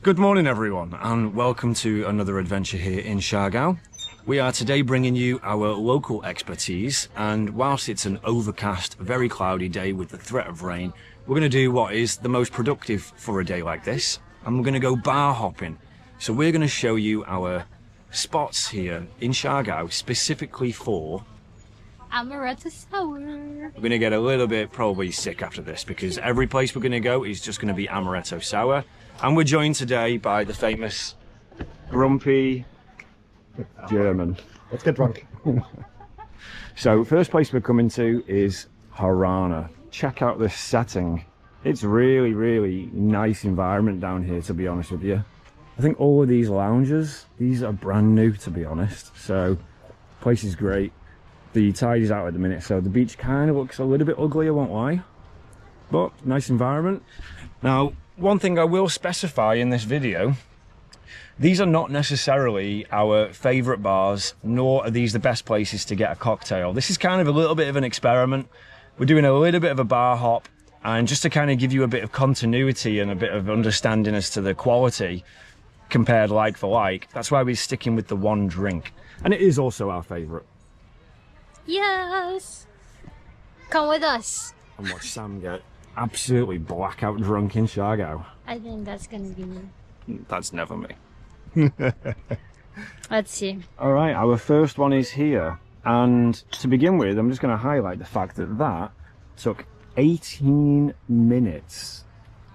Good morning everyone and welcome to another adventure here in Siargao. We are today bringing you our local expertise, and whilst it's an overcast, very cloudy day with the threat of rain, we're going to do what is the most productive for a day like this, and we're going to go bar hopping. So we're going to show you our spots here in Siargao specifically for Amaretto Sours. We're going to get a little bit probably sick after this because every place we're going to go is just going to be Amaretto Sour. And we're joined today by the famous grumpy German. Let's get drunk. So first place we're coming to is Harana. Check out this setting. It's really nice environment down here, to be honest with you. I think all of these lounges, these are brand new, to be honest. So place is great. The tide is out at the minute, so the beach kind of looks a little bit ugly, I won't lie. But nice environment. Now, one thing I will specify in this video, these are not necessarily our favourite bars, nor are these the best places to get a cocktail. This is kind of a little bit of an experiment. We're doing a little bit of a bar hop, and just to kind of give you a bit of continuity and a bit of understanding as to the quality compared like for like, that's why we're sticking with the one drink. And it is also our favourite. Yes! Come with us. And watch Sam get absolutely blackout drunk in Siargao. I think that's gonna be me. That's never me. Let's see. All right, our first one is here. And to begin with, I'm just going to highlight the fact that that took 18 minutes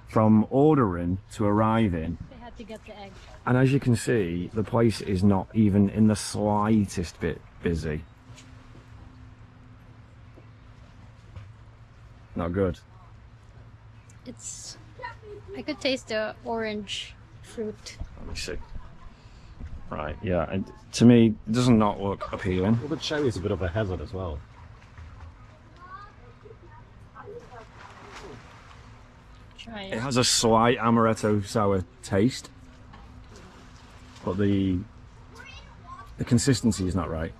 from ordering to arriving. They had to get the egg. And as you can see, the place is not even in the slightest bit busy. Not good. I could taste the orange fruit. Let me see. Right, yeah, and to me, it does not look appealing. Well, the cherry is a bit of a hazard as well. Try It it. has a slight amaretto sour taste, but the consistency is not right.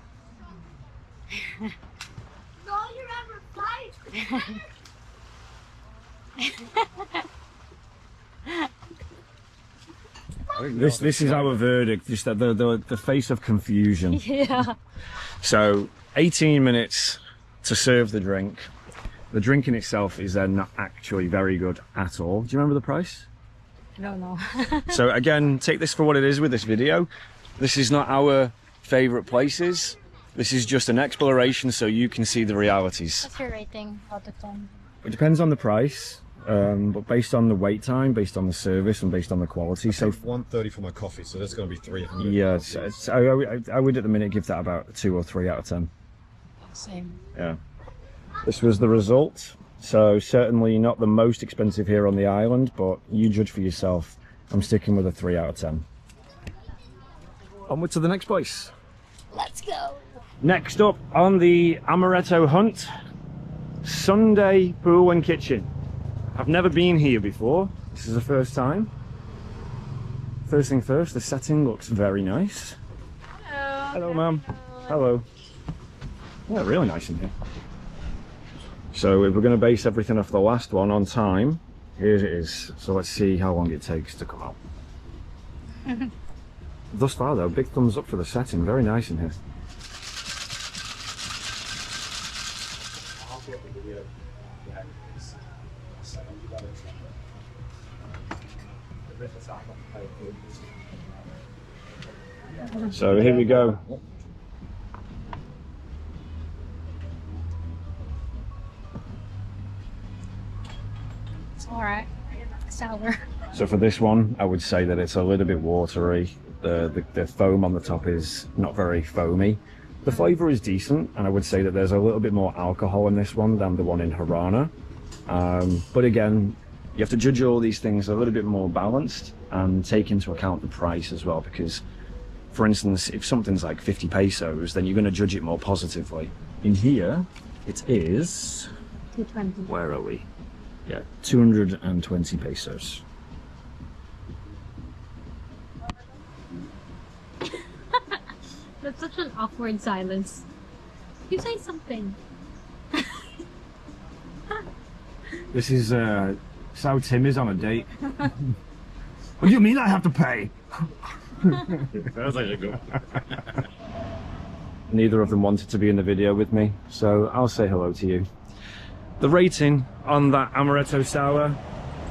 This is our verdict, just that the face of confusion. Yeah. So 18 minutes to serve the drink. The drink in itself is then not actually very good at all. Do you remember the price? I don't know. So again, take this for what it is with this video. This is not our favourite places. This is just an exploration so you can see the realities. What's your rating out of 10? It depends on the price, but based on the wait time, based on the service, and based on the quality. So 130 for my coffee, so that's going to be 300. yeah, I would at the minute give that about 2 or 3 out of 10. Same. Yeah. This was the result. So certainly not the most expensive here on the island, but you judge for yourself. I'm sticking with a 3 out of 10. Onward to the next place. Let's go. Next up on the Amaretto hunt, Sunday Pool and Kitchen. I've never been here before. This is the first time. First thing first, the setting looks very nice. Hello. Hello, ma'am. Hello. Yeah, really nice in here. So if we're going to base everything off the last one on time, here it is. So let's see how long it takes to come out. Thus far though, big thumbs up for the setting. Very nice in here. So here we go. It's alright. Sour. So for this one, I would say that it's a little bit watery. The foam on the top is not very foamy. The flavour is decent, and I would say that there's a little bit more alcohol in this one than the one in Harana. But again, you have to judge all these things a little bit more balanced and take into account the price as well, because for instance, if something's like 50 pesos, then you're going to judge it more positively. In here, it is... 220. Where are we? Yeah, 220 pesos. That's such an awkward silence. You say something. This is how Tim is on a date. What do you mean I have to pay? That was actually good. Neither of them wanted to be in the video with me, so I'll say hello to you. The rating on that Amaretto Sour,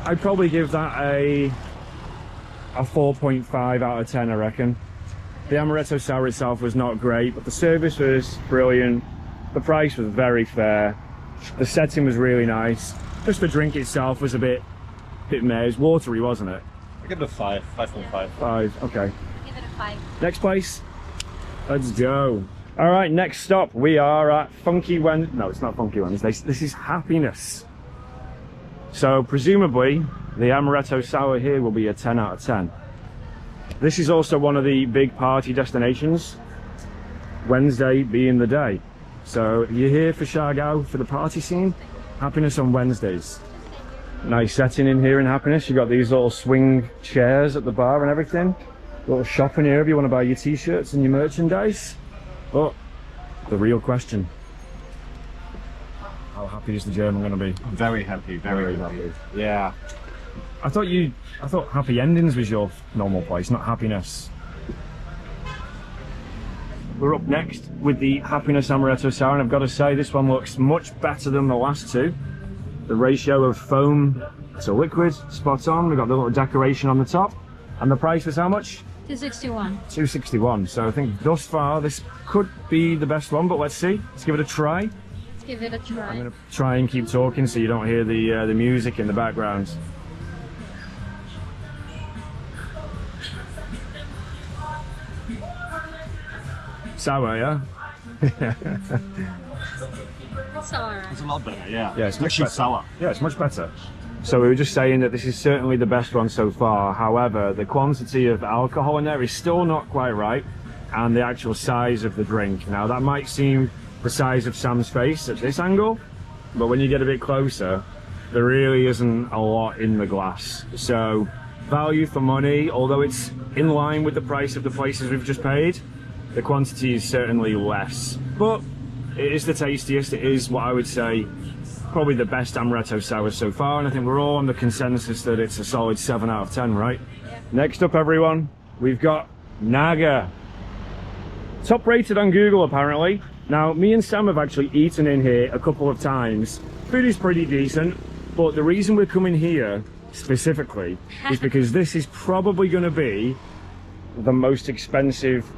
I'd probably give that a 4.5 out of 10, I reckon. The Amaretto Sour itself was not great, but the service was brilliant. The price was very fair. The setting was really nice. Just the drink itself was a bit meh. It was watery, wasn't it? I give it a 5, 5.5. 5, okay. Give it a 5. Next place, let's go. All right, next stop, we are at Funky Wednesday. No, it's not Funky Wednesday. This is Happiness. So presumably, the Amaretto Sour here will be a 10 out of 10. This is also one of the big party destinations, Wednesday being the day. So if you're here for Siargao, for the party scene, Happiness on Wednesdays. Nice setting in here in Happiness. You've got these little swing chairs at the bar and everything. Little shopping here if you want to buy your t-shirts and your merchandise. But the real question, how happy is the German going to be? I'm very happy, very happy. Yeah. I thought Happy Endings was your normal place, not Happiness. We're up next with the Happiness Amaretto Sour, and I've got to say this one looks much better than the last two. The ratio of foam to liquid, spot on. We've got the little decoration on the top. And the price was how much? 261. 261. So I think thus far this could be the best one, but let's see. Let's give it a try. Let's give it a try. I'm going to try and keep talking so you don't hear the music in the background. Sour, yeah? It's alright. It's a lot better, yeah. Yeah, it's much actually better. sour. Yeah, it's much better. So we were just saying that this is certainly the best one so far. However, the quantity of alcohol in there is still not quite right, and the actual size of the drink. Now that might seem the size of Sam's face at this angle, but when you get a bit closer, there really isn't a lot in the glass. So value for money, although it's in line with the price of the places we've just paid, the quantity is certainly less. But it is the tastiest. It is what I would say probably the best Amaretto Sour so far, and I think we're all on the consensus that it's a solid 7 out of 10, right? Yeah. Next up, everyone, we've got Naga. Top rated on Google, apparently. Now, me and Sam have actually eaten in here a couple of times. Food is pretty decent, but the reason we're coming here specifically is because this is probably going to be the most expensive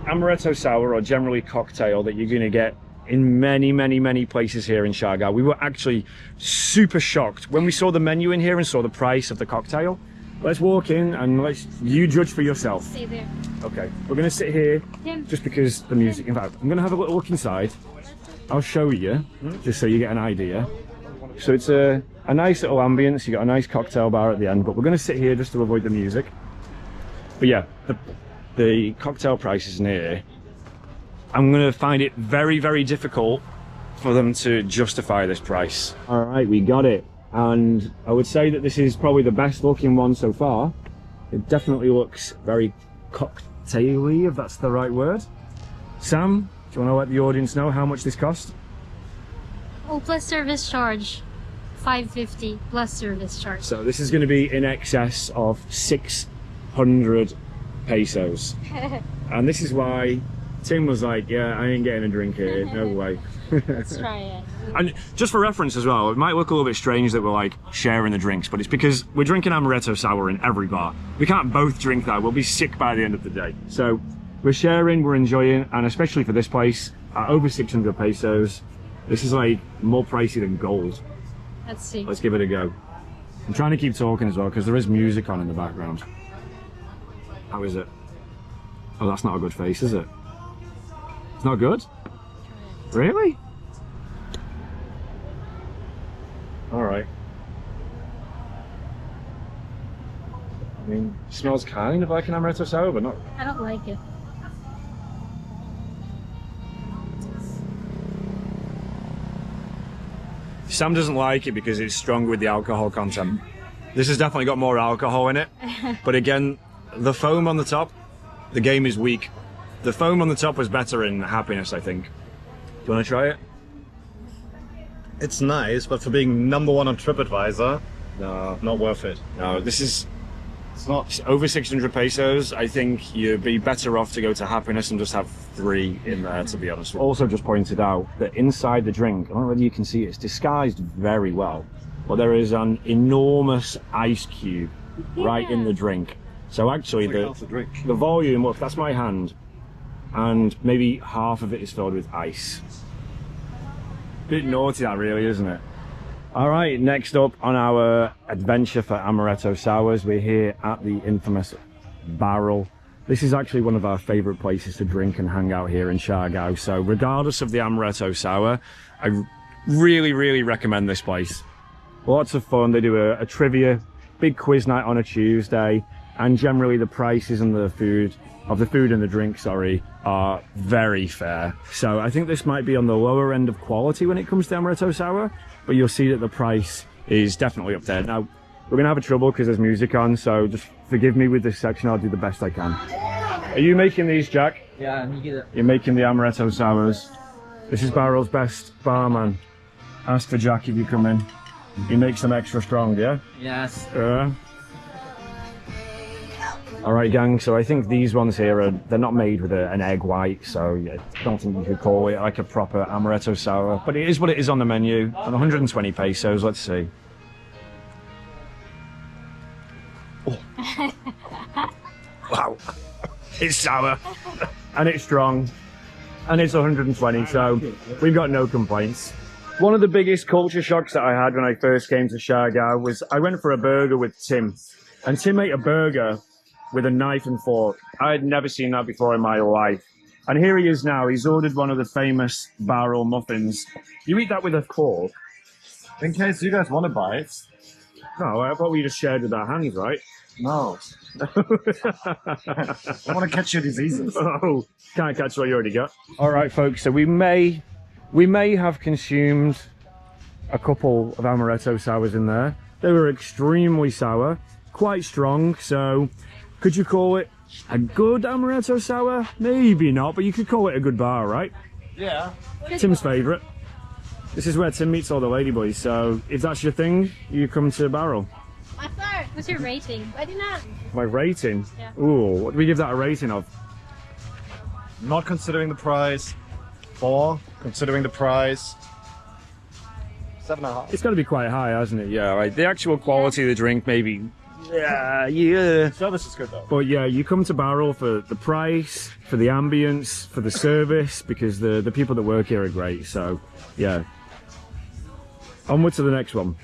Amaretto Sour, or generally cocktail, that you're going to get in many places here in Siargao. We were actually super shocked when we saw the menu in here and saw the price of the cocktail. Let's walk in and you judge for yourself. Stay there. Okay, we're going to sit here just because the music. In fact, I'm going to have a little look inside. I'll show you just so you get an idea. So it's a nice little ambience. You got a nice cocktail bar at the end, but we're going to sit here just to avoid the music. But yeah, the cocktail prices in here, I'm going to find it very difficult for them to justify this price. All right, we got it. And I would say that this is probably the best looking one so far. It definitely looks very cocktaily, if that's the right word. Sam, do you want to let the audience know how much this cost? Oh, plus service charge. 550 plus service charge. So this is going to be in excess of 600 pesos. And this is why Tim was like, yeah, I ain't getting a drink here, no way. Let's try it. And just for reference as well, it might look a little bit strange that we're like sharing the drinks, but it's because we're drinking Amaretto Sour in every bar. We can't both drink that, we'll be sick by the end of the day. So we're sharing, we're enjoying, and especially for this place, at over 600 pesos, this is like more pricey than gold. Let's see. Let's give it a go. I'm trying to keep talking as well because there is music on in the background. How is it? Oh, that's not a good face, is it? It's not good? Really? Alright. I mean, it smells kind of like an Amaretto Sour, but not... I don't like it. Sam doesn't like it because it's strong with the alcohol content. This has definitely got more alcohol in it. But again, the foam on the top, the game is weak. The foam on the top was better in Happiness, I think. Do you want to try it? It's nice, but for being #1 on TripAdvisor, no, not worth it. No, this is It's not. It's over 600 pesos. I think you'd be better off to go to Happiness and just have 3 in there, to be honest. Also just pointed out that inside the drink, I don't know whether you can see it, it's disguised very well, but there is an enormous ice cube right in the drink. So actually the volume, look, that's my hand, and maybe half of it is filled with ice. Bit naughty that really, isn't it? All right, next up on our adventure for Amaretto Sours, we're here at the infamous Barrel. This is actually one of our favorite places to drink and hang out here in Siargao. So regardless of the Amaretto Sour, I really recommend this place. Lots of fun. They do a trivia, big quiz night on a Tuesday, and generally the prices and the food and the drink, sorry, are very fair. So I think this might be on the lower end of quality when it comes to Amaretto Sour, but you'll see that the price is definitely up there. Now, we're gonna have a trouble because there's music on, so just forgive me with this section. I'll do the best I can. Are you making these, Jack? Yeah, You're making the Amaretto Sours. This is Barrel's best barman. Ask for Jack if you come in. He makes them extra strong, yeah? yes. All right, gang, so I think these ones here, they're not made with an egg white, so I don't think you could call it like a proper Amaretto Sour, but it is what it is on the menu, and 120 pesos, let's see. Oh. Wow, it's sour, and it's strong, and it's 120, so we've got no complaints. One of the biggest culture shocks that I had when I first came to Siargao was I went for a burger with Tim, and Tim ate a burger with a knife and fork. I had never seen that before in my life. And here he is now. He's ordered one of the famous Barrel muffins. You eat that with a fork? In case you guys want to buy it. No, I thought we just shared with our hands, right? No. I want to catch your diseases. Oh, can't catch what you already got. All right, folks, so we may have consumed a couple of Amaretto Sours in there. They were extremely sour, quite strong, so could you call it a good Amaretto Sour? Maybe not, but you could call it a good bar, right? Yeah. Tim's favourite. This is where Tim meets all the ladyboys, so if that's your thing, you come to Barrel. What's your rating? I did not. My rating? Yeah. Ooh, what do we give that a rating of? Not considering the price. 4. Considering the price. 7.5. It's got to be quite high, hasn't it? Yeah, right. The actual quality of the drink, maybe. Yeah. Service is good though. But yeah, you come to Barrel for the price, for the ambience, for the service, because the people that work here are great. So, yeah. Onward to the next one.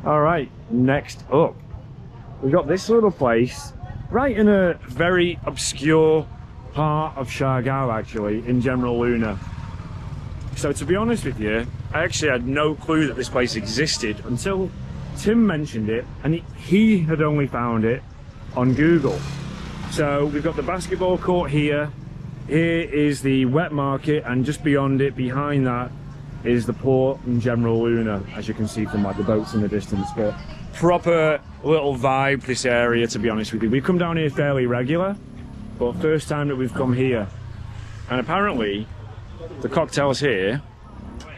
All right, next up, we've got this little place right in a very obscure part of Siargao, actually, in General Luna. So to be honest with you, I actually had no clue that this place existed until Tim mentioned it, and he had only found it on Google. So we've got the basketball court here. Here is the wet market, and just beyond it, behind that, is the port in General Luna, as you can see from like the boats in the distance. But proper little vibe, this area, to be honest with you. We've come down here fairly regular, but first time that we've come here. And apparently, the cocktails here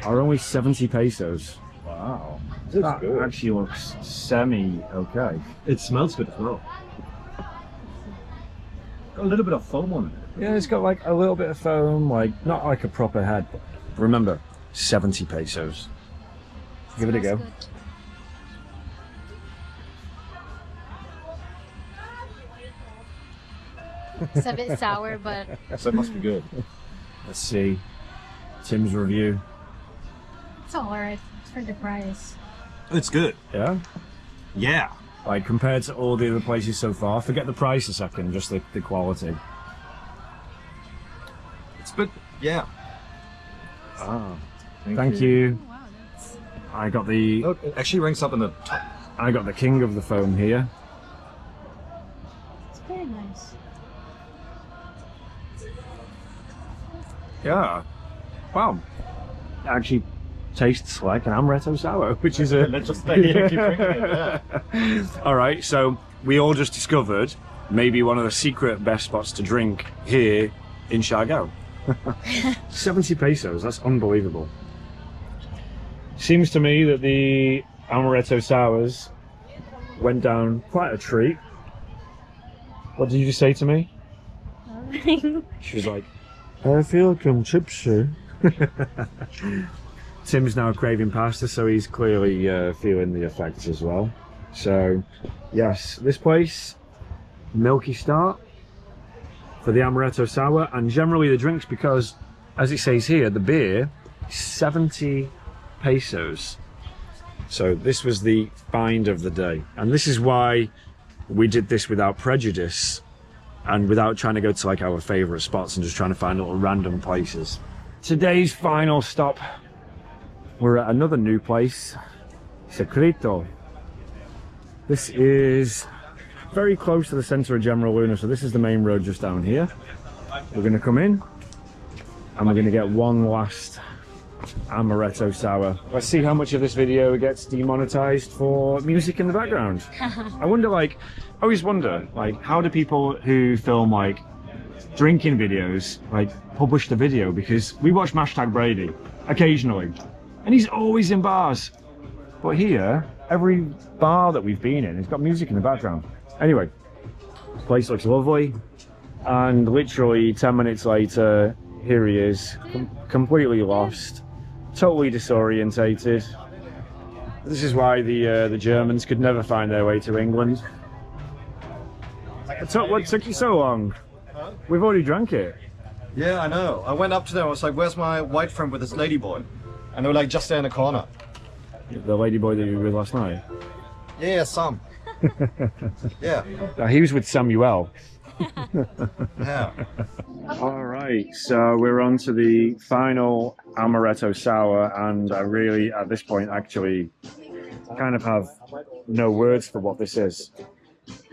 are only 70 pesos. Wow. That actually looks semi-okay. It smells good as well. Got a little bit of foam on it. Yeah, it's got like a little bit of foam, like not like a proper head, but remember, 70 pesos. Give it a go. It's a bit sour, but So it must be good. Let's see Tim's review. it's alright. It's for the price. It's good. Yeah? Yeah. Like compared to all the other places so far, forget the price a second, just the quality. It's good. Yeah. Ah, thank you. Oh, wow, that's I got the Look, it actually ranks up in the top. I got the king of the foam here. it's very nice. Yeah. Wow. It actually tastes like an Amaretto Sour, which is a... Let's just stay here and keep drinking it, yeah. All right, so we all just discovered maybe one of the secret best spots to drink here in Siargao. 70 pesos, that's unbelievable. Seems to me that the Amaretto Sours went down quite a treat. What did you just say to me? She was like, I feel conception. Tim's now craving pasta, so he's clearly feeling the effects as well. So, yes, this place, Milky Start for the Amaretto Sour, and generally the drinks, because, as it says here, the beer, 70 pesos. So this was the find of the day. And this is why we did this without prejudice and without trying to go to like our favorite spots and just trying to find little random places. Today's final stop, we're at another new place, Secreto. This is very close to the center of General Luna, so this is the main road just down here. We're gonna come in and we're gonna get one last Amaretto Sour. Let's see how much of this video gets demonetized for music in the background. I wonder, like, I always wonder, like, how do people who film like drinking videos like publish the video? Because we watch #Brady occasionally and he's always in bars, but here every bar that we've been in has got music in the background. Anyway, this place looks lovely, and literally 10 minutes later here he is, completely lost, totally disorientated. This is why the Germans could never find their way to England. What took you so long? Huh? We've already drank it. Yeah, I know. I went up to them, I was like, where's my white friend with this lady boy? And they were like, just there in the corner. The lady boy that you were with last night? Yeah, Sam. Yeah. He was with Samuel. Yeah. All right, so we're on to the final Amaretto Sour, and I really, at this point, actually kind of have no words for what this is.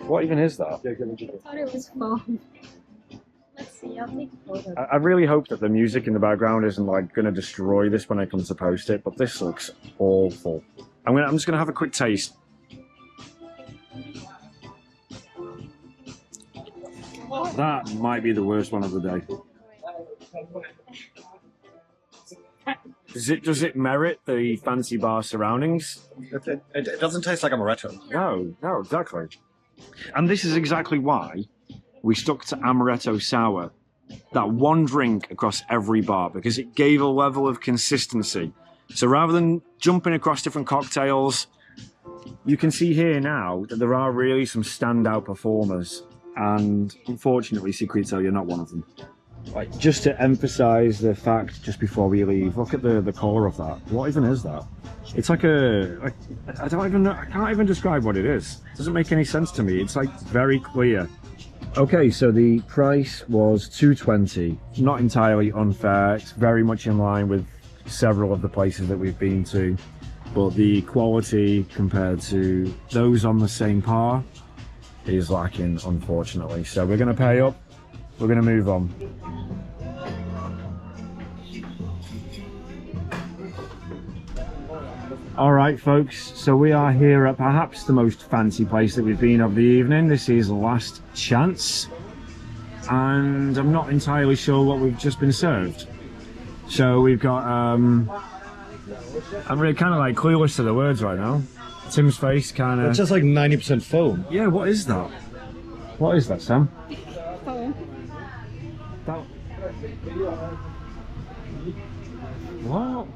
What even is that? I thought it was foam. Let's see, I'll take a photo. I really hope that the music in the background isn't like going to destroy this when I come to post it, but this looks awful. I'm just gonna have a quick taste. That might be the worst one of the day. Does it merit the fancy bar surroundings? It doesn't taste like amaretto. No, exactly. And this is exactly why we stuck to Amaretto Sour, that one drink across every bar, because it gave a level of consistency. So rather than jumping across different cocktails, you can see here now that there are really some standout performers, and unfortunately, Secreto, you're not one of them. Like, just to emphasize the fact, just before we leave, look at the color of that. What even is that? It's like I don't even know, I can't even describe what it is. It doesn't make any sense to me. It's like very clear. Okay, so the price was $2.20. Not entirely unfair. It's very much in line with several of the places that we've been to, but the quality compared to those on the same par is lacking, unfortunately. So we're going to pay up, we're going to move on. All right, folks, so we are here at perhaps the most fancy place that we've been of the evening. This is Last Chance, and I'm not entirely sure what we've just been served. So we've got, I'm really kind of like clueless to the words right now. Tim's face kind of... It's just like 90% foam. Yeah, what is that? What is that, Sam? Foam. That... What?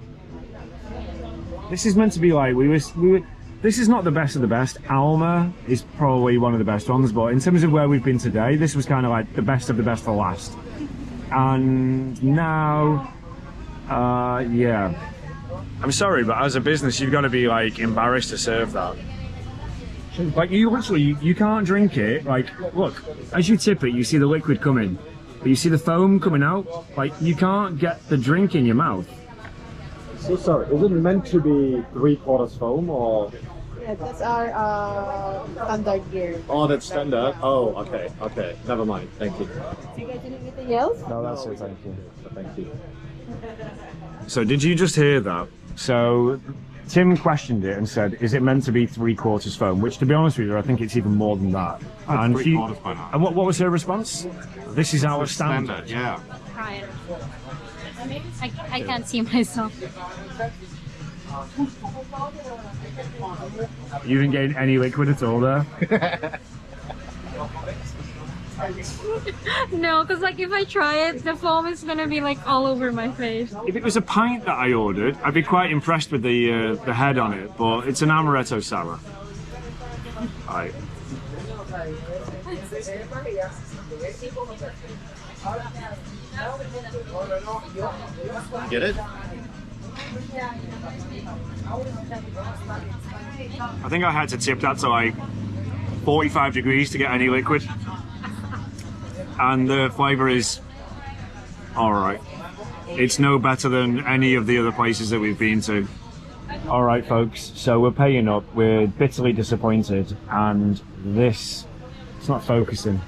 This is meant to be like, this is not the best of the best. Alma is probably one of the best ones, but in terms of where we've been today, this was kind of like the best of the best for last. And now, yeah. I'm sorry, but as a business, you've got to be like embarrassed to serve that. Like, you literally, you can't drink it. Like, look, as you tip it, you see the liquid coming, but you see the foam coming out. Like, you can't get the drink in your mouth. So sorry, is it meant to be 3/4 foam or? Yeah, that's our standard beer. Oh, that's standard. Oh, okay. Never mind. Thank you. Do you guys need anything else? No, that's it, thank you. Thank you. So did you just hear that? So Tim questioned it and said, is it meant to be 3/4 foam? Which, to be honest with you, I think it's even more than that. And, 3/4 by now. and what was her response? This is our standard. Yeah. Try it. I can't see myself. You didn't get any liquid at all there. No, because like if I try it, the foam is gonna be like all over my face. If it was a pint that I ordered, I'd be quite impressed with the head on it, but it's an Amaretto Sour. Right. Get it? I think I had to tip that to like 45 degrees to get any liquid. And the flavour is alright. It's no better than any of the other places that we've been to. Alright folks, so we're paying up, we're bitterly disappointed, and this, it's not focusing.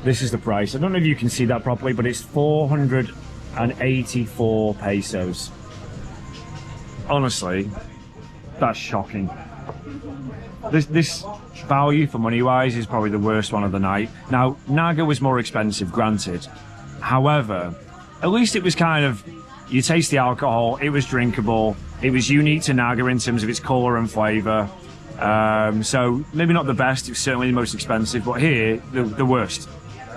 This is the price. I don't know if you can see that properly, but it's 484 pesos. Honestly, that's shocking. This value for money wise is probably the worst one of the night. Now, Naga was more expensive, granted. However, at least it was kind of, you taste the alcohol, it was drinkable, it was unique to Naga in terms of its colour and flavour. So maybe not the best, it was certainly the most expensive, but here, the worst.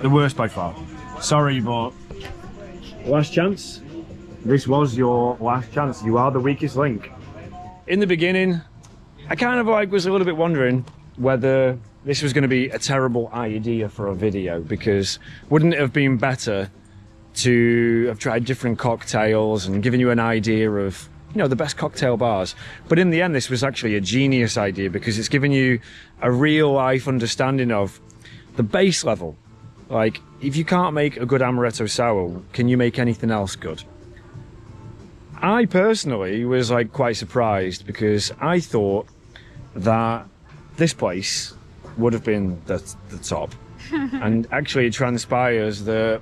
The worst by far. Sorry, but last chance. This was your last chance. You are the weakest link. In the beginning, I kind of like was a little bit wondering whether this was going to be a terrible idea for a video, because wouldn't it have been better to have tried different cocktails and given you an idea of, you know, the best cocktail bars? But in the end, this was actually a genius idea, because it's given you a real life understanding of the base level. Like, if you can't make a good Amaretto Sour, can you make anything else good? I personally was like quite surprised, because I thought that this place would have been the top. And actually it transpires that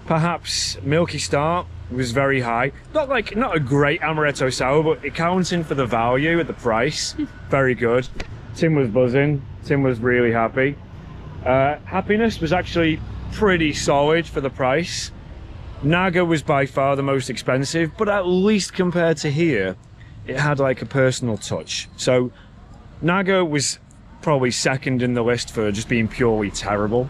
perhaps Milky Start was very high. Not a great Amaretto Sour, but accounting for the value at the price, very good. Tim was buzzing. Tim was really happy. Happiness was actually pretty solid for the price. Naga was by far the most expensive, but at least compared to here, it had like a personal touch. So Naga was probably second in the list for just being purely terrible.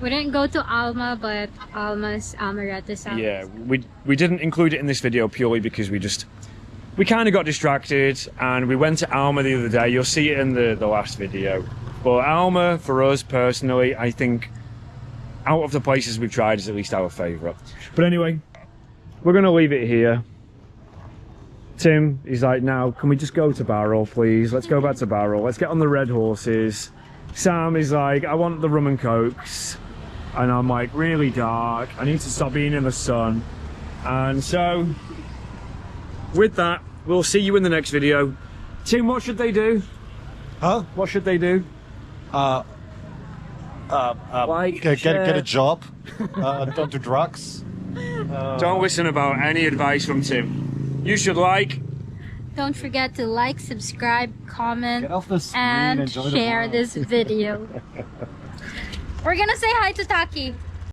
We didn't go to Alma, but Alma's Amaretto Sours. Yeah, we didn't include it in this video purely because we kind of got distracted, and we went to Alma the other day. You'll see it in the last video. But Alma, for us personally, I think out of the places we've tried, is at least our favourite. But anyway, we're going to leave it here. Tim is like, now, can we just go to Barrel, please? Let's go back to Barrel. Let's get on the red horses. Sam is like, I want the rum and cokes. And I'm like, really dark. I need to stop being in the sun. And so, with that, we'll see you in the next video. Tim, what should they do? Huh? What should they do? Like, get a job. Don't do drugs. Don't listen about any advice from Tim. You should like. Don't forget to like, subscribe, comment, Get off the screen, and enjoy the share vlog. this video. We're gonna say hi to Taki.